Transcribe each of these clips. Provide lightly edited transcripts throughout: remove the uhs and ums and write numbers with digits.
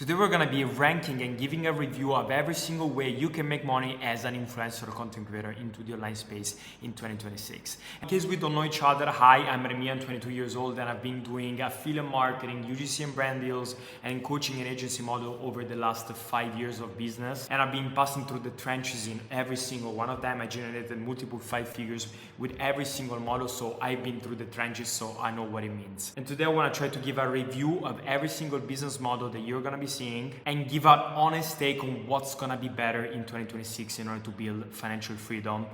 Today we're gonna be ranking and giving a review of every single way you can make money as an influencer or content creator into the online space in 2026. In case we don't know each other, hi, I'm Remy, I'm 22 years old and I've been doing affiliate marketing, UGC and brand deals and coaching and agency model over the last 5 years of business. And I've been passing through the trenches in every single one of them. I generated multiple 5 figures with every single model, so I've been through the trenches, so I know what it means. And today I wanna try to give a review of every single business model that you're gonna be seeing and give an honest take on what's gonna be better in 2026 in order to build financial freedom,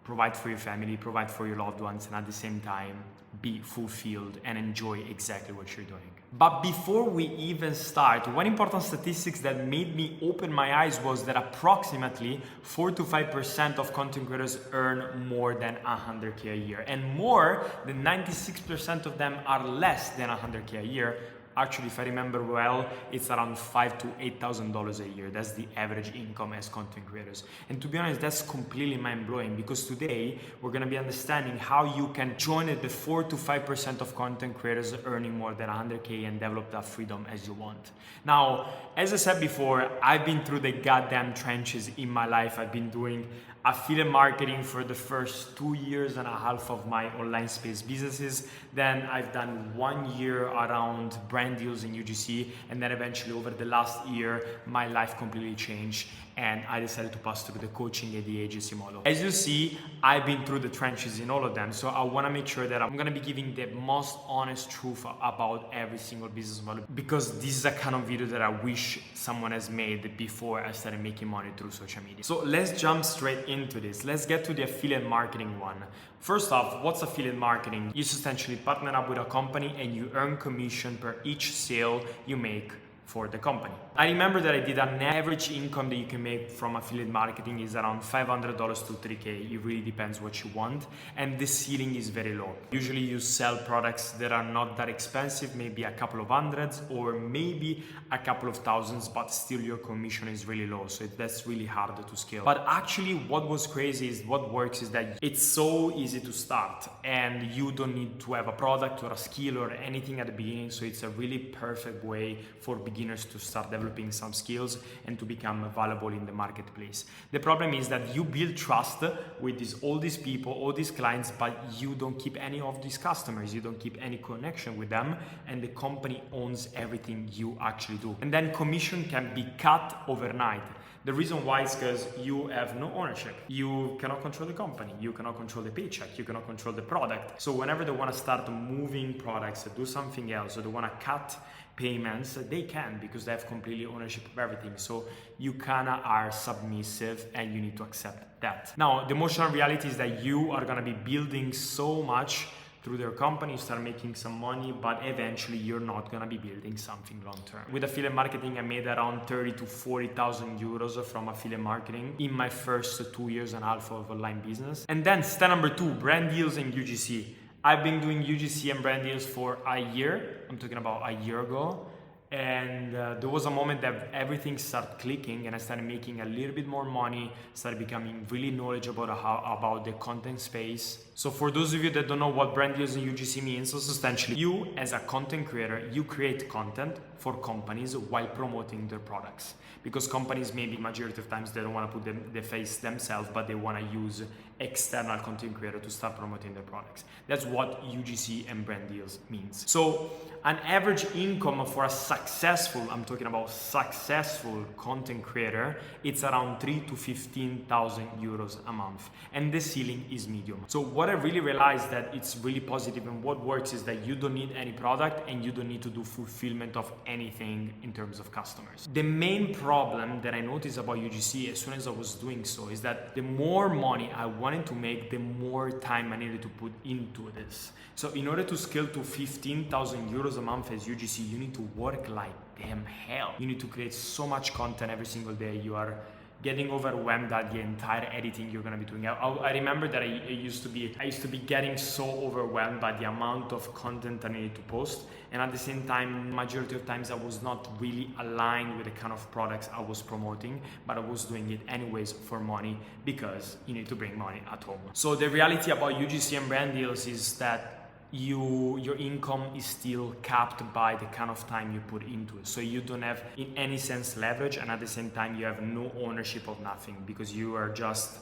provide for your family, provide for your loved ones, and at the same time be fulfilled and enjoy exactly what you're doing. But before we even start, one important statistics that made me open my eyes was that approximately 4 to 5% of content creators earn more than 100K a year, and more than 96% of them are less than 100K a year. Actually, if I remember well, it's around $5,000 to $8,000 a year. That's the average income as content creators. And to be honest, that's completely mind-blowing, because today we're gonna be understanding how you can join the 4 to 5% of content creators earning more than 100K and develop that freedom as you want. Now, as I said before, I've been through the goddamn trenches in my life. I've been doing affiliate marketing for the first 2.5 years of my online space businesses. Then I've done 1 year around brand deals in UGC, and then eventually over the last year my life completely changed and I decided to pass through the coaching and the agency model. As you see, I've been through the trenches in all of them, so I want to make sure that I'm going to be giving the most honest truth about every single business model, because this is a kind of video that I wish someone has made before I started making money through social media. So let's jump straight into this. Let's get to the affiliate marketing one. First off, what's affiliate marketing? You essentially partner up with a company and you earn commission per each sale you make for the company. I remember that I did an average income that you can make from affiliate marketing is around $500 to $3K. It really depends what you want, and the ceiling is very low. Usually you sell products that are not that expensive, maybe a couple of hundreds or maybe a couple of thousands, but still your commission is really low, so that's really hard to scale. But actually what was crazy is what works is that it's so easy to start and you don't need to have a product or a skill or anything at the beginning, so it's a really perfect way for beginners to start developing some skills and to become valuable in the marketplace. The problem is that you build trust with all these people, all these clients, but you don't keep any of these customers, you don't keep any connection with them, and the company owns everything you actually do. And then commission can be cut overnight. The reason why is because you have no ownership. You cannot control the company. You cannot control the paycheck. You cannot control the product. So whenever they want to start moving products, do something else, or they want to cut payments, they can, because they have completely ownership of everything. So you kind of are submissive and you need to accept that. Now, the emotional reality is that you are going to be building so much through their company, you start making some money, but eventually you're not gonna be building something long term. With affiliate marketing, I made around 30 to 40,000 euros from affiliate marketing in my first 2.5 years of online business. And then step number 2, brand deals and UGC. I've been doing UGC and brand deals for a year. I'm talking about a year ago. And there was a moment that everything started clicking and I started making a little bit more money, started becoming really knowledgeable about the content space. So for those of you that don't know what brand deals and UGC means, so essentially you as a content creator, you create content for companies while promoting their products. Because companies, maybe majority of times, they don't want to put the face themselves, but they want to use external content creator to start promoting their products. That's what UGC and brand deals means. So an average income for a successful, I'm talking about successful content creator, it's around 3,000 to 15,000 euros a month. And the ceiling is medium. So what I really realized that it's really positive and what works is that you don't need any product and you don't need to do fulfillment of anything in terms of customers. The main problem that I noticed about UGC as soon as I was doing so is that the more money I wanted to make, the more time I needed to put into this. So in order to scale to 15,000 euros a month as UGC, you need to work like damn hell. You need to create so much content every single day. You are getting overwhelmed at the entire editing you're going to be doing. I remember that I used to be getting so overwhelmed by the amount of content I needed to post, and at the same time, majority of times I was not really aligned with the kind of products I was promoting, but I was doing it anyways for money, because you need to bring money at home. So the reality about UGC and brand deals is that your income is still capped by the kind of time you put into it. So you don't have in any sense leverage, and at the same time you have no ownership of nothing, because you are just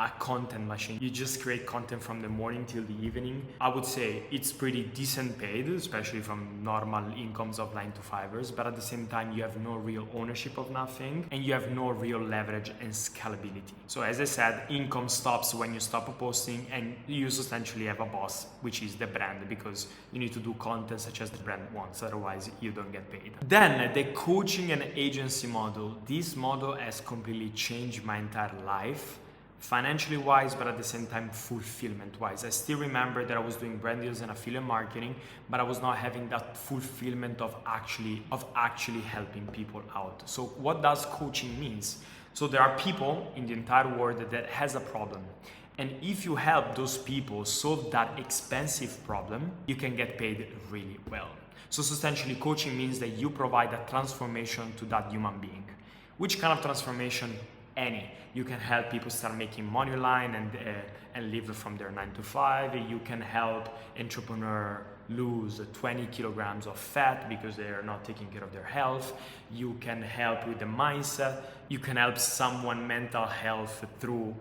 a content machine. You just create content from the morning till the evening. I would say it's pretty decent paid, especially from normal incomes of 9-to-5ers, but at the same time you have no real ownership of nothing, and you have no real leverage and scalability. So as I said, income stops when you stop posting, and you essentially have a boss, which is the brand, because you need to do content such as the brand wants, otherwise you don't get paid. Then the coaching and agency model. This model has completely changed my entire life, financially wise, but at the same time fulfillment wise. I still remember that I was doing brand deals and affiliate marketing, but I was not having that fulfillment of actually helping people out. So what does coaching means? So there are people in the entire world that has a problem, and if you help those people solve that expensive problem, you can get paid really well. So essentially coaching means that you provide a transformation to that human being. Which kind of transformation? Any. You can help people start making money online and live from their 9-to-5. You can help entrepreneur lose 20 kilograms of fat because they are not taking care of their health. You can help with the mindset. You can help someone mental health through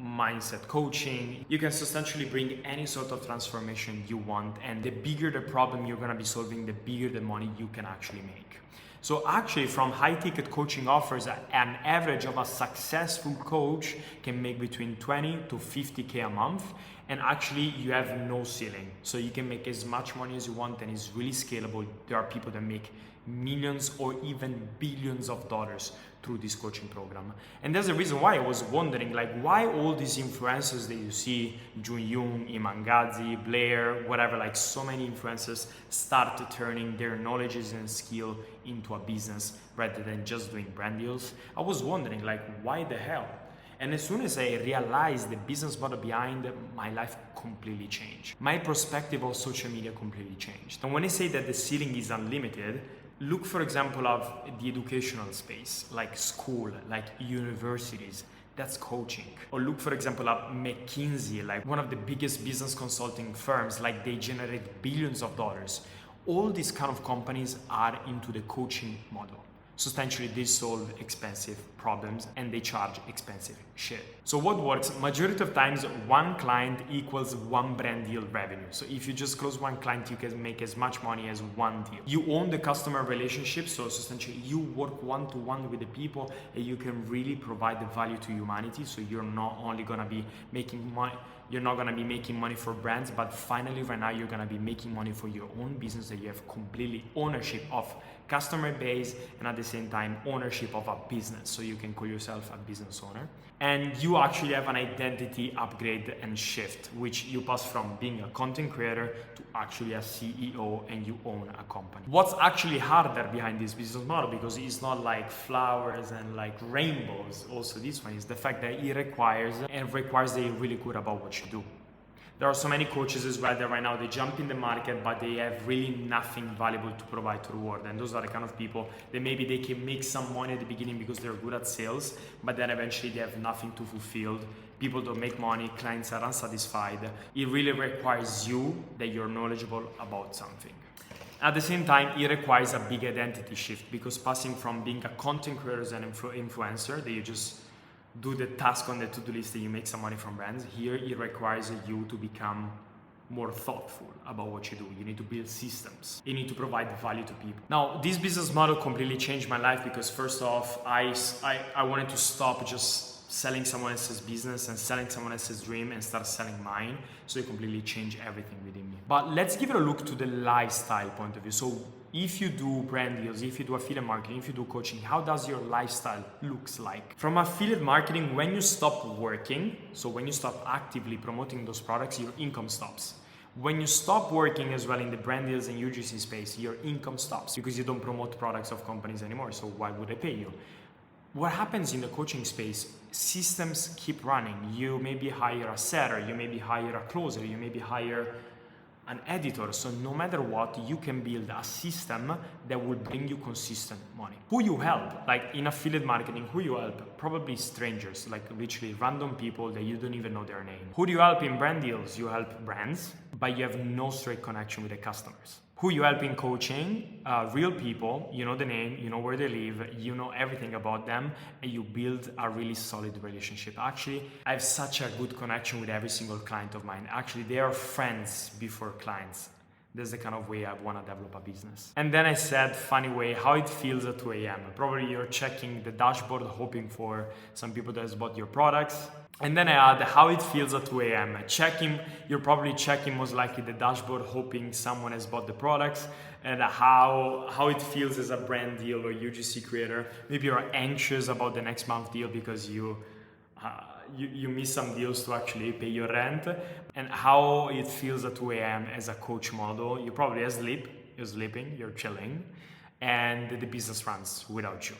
mindset coaching. You can substantially bring any sort of transformation you want, and the bigger the problem you're going to be solving, the bigger the money you can actually make. So actually, from high ticket coaching offers, an average of a successful coach can make between 20 to 50K a month, and actually you have no ceiling. So you can make as much money as you want, and it's really scalable. There are people that make millions or even billions of dollars through this coaching program. And that's the reason why I was wondering, like, why all these influencers that you see, Jun Yoon, Iman Gadzhi, Blair, whatever, like so many influencers start turning their knowledges and skill into a business rather than just doing brand deals. I was wondering, like, why the hell? And as soon as I realized the business model behind it, my life completely changed. My perspective of social media completely changed. And when I say that the ceiling is unlimited, look, for example, of the educational space, like school, like universities, that's coaching. Or look, for example, at McKinsey, like one of the biggest business consulting firms, like they generate billions of dollars. All these kind of companies are into the coaching model. Substantially, they solve expensive problems and they charge expensive shit. So what works? Majority of times, one client equals one brand deal revenue. So if you just close one client, you can make as much money as one deal. You own the customer relationship, so essentially you work one-to-one with the people, and you can really provide the value to humanity. So you're not only gonna be making money, you're not going to be making money for brands, but finally right now you're going to be making money for your own business, that you have completely ownership of customer base and at the same time ownership of a business. So you can call yourself a business owner, and you actually have an identity upgrade and shift, which you pass from being a content creator to actually a CEO, and you own a company. What's actually harder behind this business model, because it's not like flowers and like rainbows, also this one, is the fact that it requires that you're really good about what you do. There are so many coaches as well that right now they jump in the market, but they have really nothing valuable to provide to the world. And those are the kind of people that maybe they can make some money at the beginning because they're good at sales, but then eventually they have nothing to fulfill. People don't make money, clients are unsatisfied. It really requires you that you're knowledgeable about something. At the same time, it requires a big identity shift, because passing from being a content creator and influencer that you just do the task on the to-do list and you make some money from brands, here it requires you to become more thoughtful about what you do. You need to build systems. You need to provide value to people. Now, this business model completely changed my life, because first off, I wanted to stop just selling someone else's business and selling someone else's dream and start selling mine. So it completely changed everything within me. But let's give it a look to the lifestyle point of view. So if you do brand deals, if you do affiliate marketing, if you do coaching, how does your lifestyle looks like? From affiliate marketing, when you stop working, so when you stop actively promoting those products, your income stops. When you stop working as well in the brand deals and UGC space, your income stops because you don't promote products of companies anymore. So why would I pay you? What happens in the coaching space? Systems keep running. You maybe hire a setter, you maybe hire a closer, you maybe hire an editor. So no matter what, you can build a system that will bring you consistent money. Who you help? Like in affiliate marketing, who you help? Probably strangers, like literally random people that you don't even know their name. Who do you help in brand deals? You help brands. but you have no straight connection with the customers. Who you help in coaching, real people, you know the name, you know where they live, you know everything about them, and you build a really solid relationship. Actually, I have such a good connection with every single client of mine. Actually, they are friends before clients. That's the kind of way I want to develop a business. And then I said, funny way, how it feels at 2 a.m. Probably you're checking the dashboard, hoping for some people that has bought your products. And then I add how it feels at 2 a.m. You're probably checking most likely the dashboard, hoping someone has bought the products, and how it feels as a brand deal or UGC creator. Maybe you're anxious about the next month deal because you miss some deals to actually pay your rent, and how it feels at 2 a.m. as a coach model. You probably asleep, you're sleeping, you're chilling, and the business runs without you.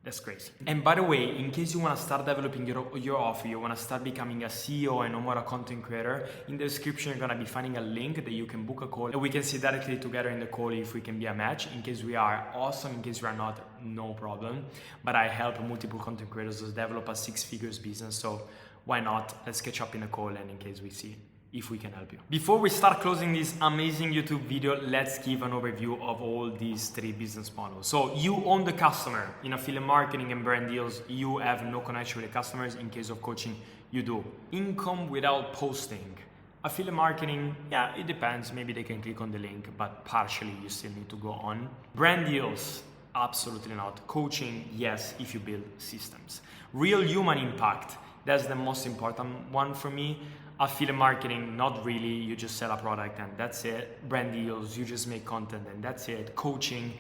That's crazy. And by the way, in case you want to start developing your offer, you want to start becoming a CEO and no more a content creator, in the description you're going to be finding a link that you can book a call and we can sit directly together in the call if we can be a match. In case we are, awesome. In case we are not, no problem. But I help multiple content creators develop a 6-figure business, so why not? Let's catch up in a call, and in case we see if we can help you. Before we start closing this amazing YouTube video, let's give an overview of all these 3 business models. So you own the customer. In affiliate marketing and brand deals, you have no connection with the customers. In case of coaching, you do. Income without posting. Affiliate marketing, yeah, it depends. Maybe they can click on the link, but partially you still need to go on. Brand deals, absolutely not. Coaching, yes, if you build systems. Real human impact, that's the most important one for me. Affiliate marketing, not really, you just sell a product and that's it. Brand deals, you just make content and that's it. Coaching,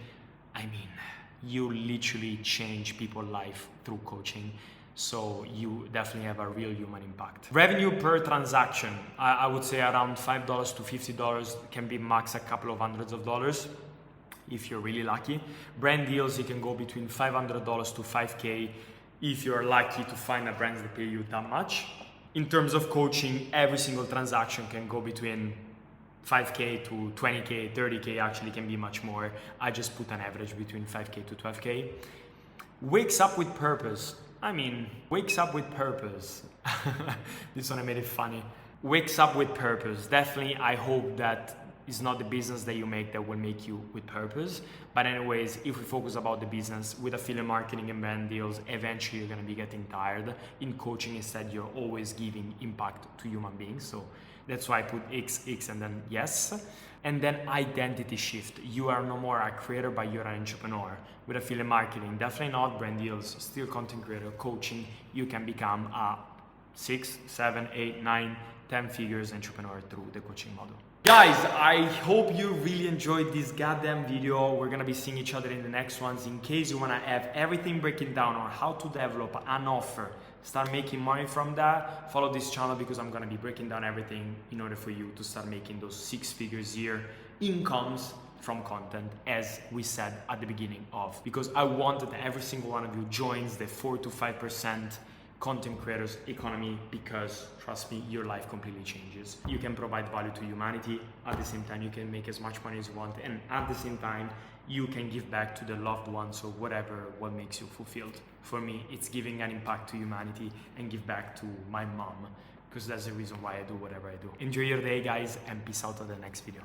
I mean, you literally change people's life through coaching. So you definitely have a real human impact. Revenue per transaction, I would say around $5 to $50, can be max a couple of hundreds of dollars if you're really lucky. Brand deals, you can go between $500 to $5K if you're lucky to find a brand that pay you that much. In terms of coaching, every single transaction can go between 5K to 20K, 30K actually can be much more. I just put an average between 5K to 12K. Wakes up with purpose. I mean, wakes up with purpose. This one I made it funny. Wakes up with purpose. Definitely, I hope that it's not the business that you make that will make you with purpose. But anyways, if we focus about the business with affiliate marketing and brand deals, eventually you're going to be getting tired. In coaching, instead, you're always giving impact to human beings. So that's why I put X and then yes. And then identity shift. You are no more a creator, but you're an entrepreneur. With affiliate marketing, definitely not. Brand deals, still content creator. Coaching, you can become a 6, 7, 8, 9, 10 figures entrepreneur through the coaching model. Guys, I hope you really enjoyed this goddamn video. We're gonna be seeing each other in the next ones. In case you wanna have everything breaking down on how to develop an offer, start making money from that, follow this channel because I'm gonna be breaking down everything in order for you to start making those 6 figures year incomes from content, as we said at the beginning of, because I want that every single one of you joins the 4 to 5% content creators economy, because trust me, your life completely changes. You can provide value to humanity. At the same time, you can make as much money as you want, and at the same time, you can give back to the loved ones or whatever, what makes you fulfilled. For me, it's giving an impact to humanity and give back to my mom, because that's the reason why I do whatever I do. Enjoy your day, guys, and peace out at the next video.